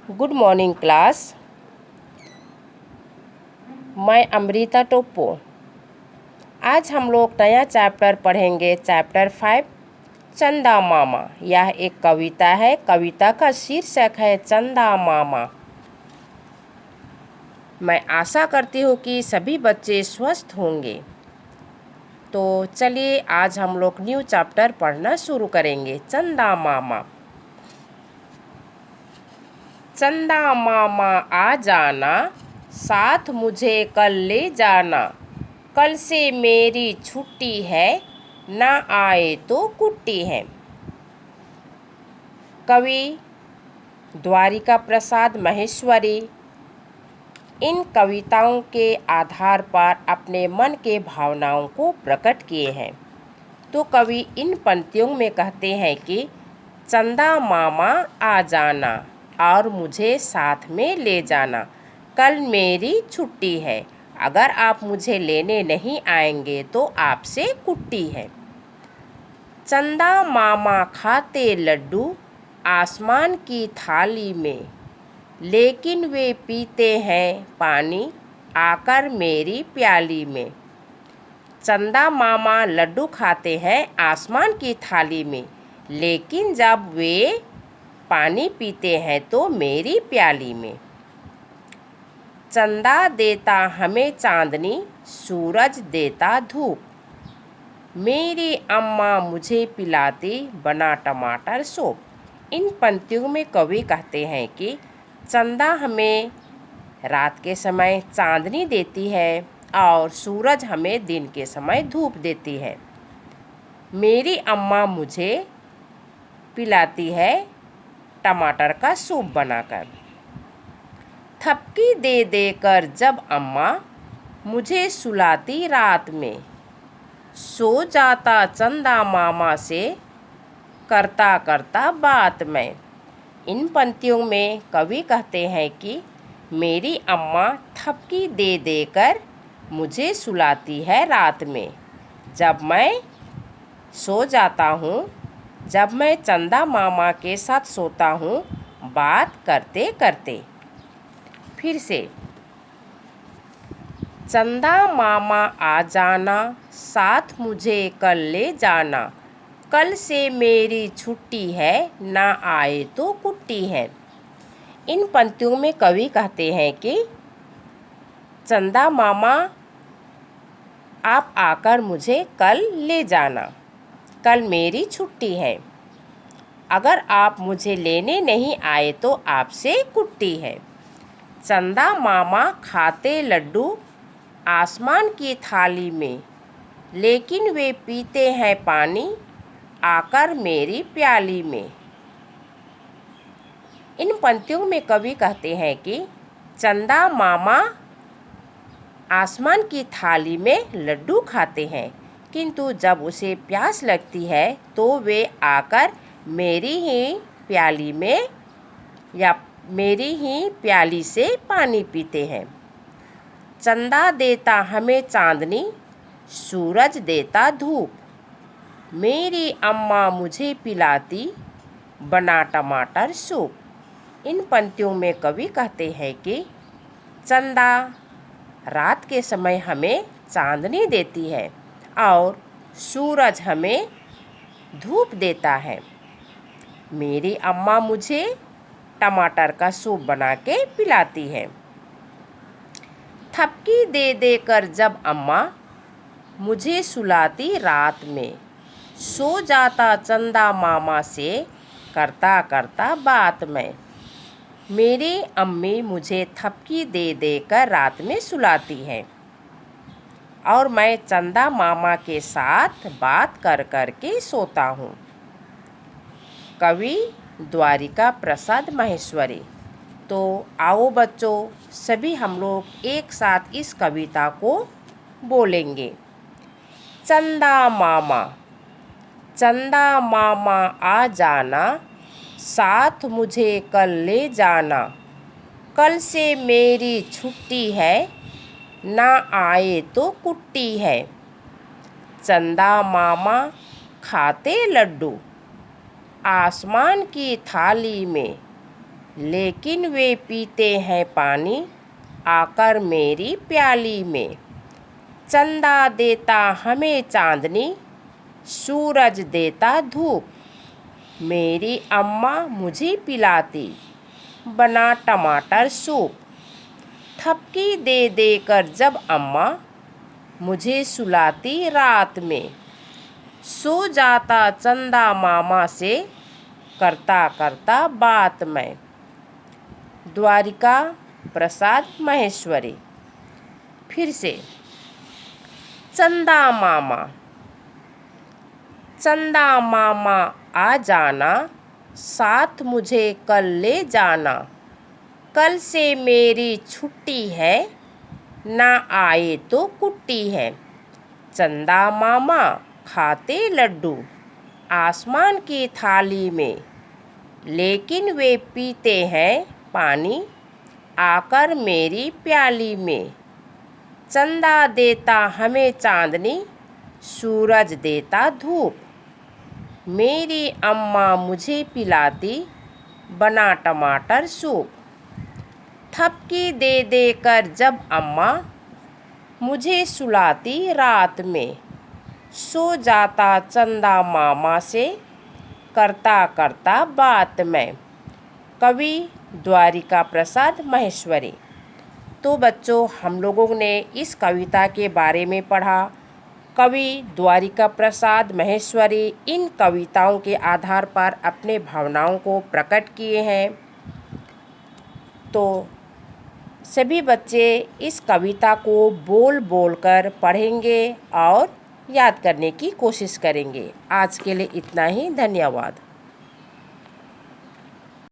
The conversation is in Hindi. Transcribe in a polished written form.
Good morning class. मैं अमृता टोप्पो। आज हम लोग नया चैप्टर पढ़ेंगे, चैप्टर 5 चंदा मामा। यह एक कविता है। कविता का शीर्षक है चंदा मामा। मैं आशा करती हूँ कि सभी बच्चे स्वस्थ होंगे। तो चलिए आज हम लोग न्यू चैप्टर पढ़ना शुरू करेंगे। चंदा मामा। चंदा मामा आ जाना, साथ मुझे कल ले जाना। कल से मेरी छुट्टी है, ना आए तो कुट्टी है। कवि द्वारिका प्रसाद महेश्वरी इन कविताओं के आधार पर अपने मन के भावनाओं को प्रकट किए हैं। तो कवि इन पंक्तियों में कहते हैं कि चंदा मामा आ जाना और मुझे साथ में ले जाना। कल मेरी छुट्टी है, अगर आप मुझे लेने नहीं आएंगे तो आपसे कुट्टी है। चंदा मामा खाते लड्डू आसमान की थाली में, लेकिन वे पीते हैं पानी आकर मेरी प्याली में। चंदा मामा लड्डू खाते हैं आसमान की थाली में, लेकिन जब वे पानी पीते हैं तो मेरी प्याली में। चंदा देता हमें चांदनी, सूरज देता धूप। मेरी अम्मा मुझे पिलाती बना टमाटर सूप। इन पंक्तियों में कवि कहते हैं कि चंदा हमें रात के समय चांदनी देती है और सूरज हमें दिन के समय धूप देती है। मेरी अम्मा मुझे पिलाती है टमाटर का सूप बनाकर। थपकी दे देकर जब अम्मा मुझे सुलाती रात में, सो जाता चंदा मामा से करता करता बात मैं। इन पंक्तियों में कवि कहते हैं कि मेरी अम्मा थपकी दे देकर मुझे सुलाती है रात में, जब मैं सो जाता हूँ, जब मैं चंदा मामा के साथ सोता हूँ बात करते करते। फिर से चंदा मामा आ जाना, साथ मुझे कल ले जाना। कल से मेरी छुट्टी है, ना आए तो कुट्टी है। इन पंक्तियों में कवि कहते हैं कि चंदा मामा आप आकर मुझे कल ले जाना, कल मेरी छुट्टी है, अगर आप मुझे लेने नहीं आए तो आपसे कुट्टी है। चंदा मामा खाते लड्डू आसमान की थाली में, लेकिन वे पीते हैं पानी आकर मेरी प्याली में। इन पंक्तियों में कवि कहते हैं कि चंदा मामा आसमान की थाली में लड्डू खाते हैं, किंतु जब उसे प्यास लगती है तो वे आकर मेरी ही प्याली में या मेरी ही प्याली से पानी पीते हैं। चंदा देता हमें चांदनी, सूरज देता धूप। मेरी अम्मा मुझे पिलाती बना टमाटर सूप। इन पंक्तियों में कवि कहते हैं कि चंदा रात के समय हमें चांदनी देती है और सूरज हमें धूप देता है। मेरी अम्मा मुझे टमाटर का सूप बना के पिलाती है। थपकी दे देकर जब अम्मा मुझे सुलाती रात में, सो जाता चंदा मामा से करता करता बात मैं। मेरी अम्मी मुझे थपकी दे देकर रात में सुलाती है और मैं चंदा मामा के साथ बात कर कर के सोता हूँ। कवि द्वारिका प्रसाद महेश्वरी। तो आओ बच्चों, सभी हम लोग एक साथ इस कविता को बोलेंगे। चंदा मामा। चंदा मामा आ जाना, साथ मुझे कल ले जाना। कल से मेरी छुट्टी है, ना आए तो कुट्टी है। चंदा मामा खाते लड्डू आसमान की थाली में, लेकिन वे पीते हैं पानी आकर मेरी प्याली में। चंदा देता हमें चांदनी, सूरज देता धूप, मेरी अम्मा मुझे पिलाती बना टमाटर सूप। थपकी दे देकर जब अम्मा मुझे सुलाती रात में, सो जाता चंदा मामा से करता करता बात मैं। द्वारिका प्रसाद महेश्वरी। फिर से। चंदा मामा। चंदा मामा आ जाना, साथ मुझे कल ले जाना। कल से मेरी छुट्टी है, ना आए तो कुट्टी है। चंदा मामा खाते लड्डू आसमान की थाली में, लेकिन वे पीते हैं पानी आकर मेरी प्याली में। चंदा देता हमें चांदनी, सूरज देता धूप, मेरी अम्मा मुझे पिलाती बना टमाटर सूप। थपकी दे देकर जब अम्मा मुझे सुलाती रात में, सो जाता चंदा मामा से करता करता बात मैं। कवि द्वारिका प्रसाद महेश्वरी। तो बच्चों, हम लोगों ने इस कविता के बारे में पढ़ा। कवि द्वारिका प्रसाद महेश्वरी इन कविताओं के आधार पर अपने भावनाओं को प्रकट किए हैं। तो सभी बच्चे इस कविता को बोल बोल कर पढ़ेंगे और याद करने की कोशिश करेंगे। आज के लिए इतना ही। धन्यवाद।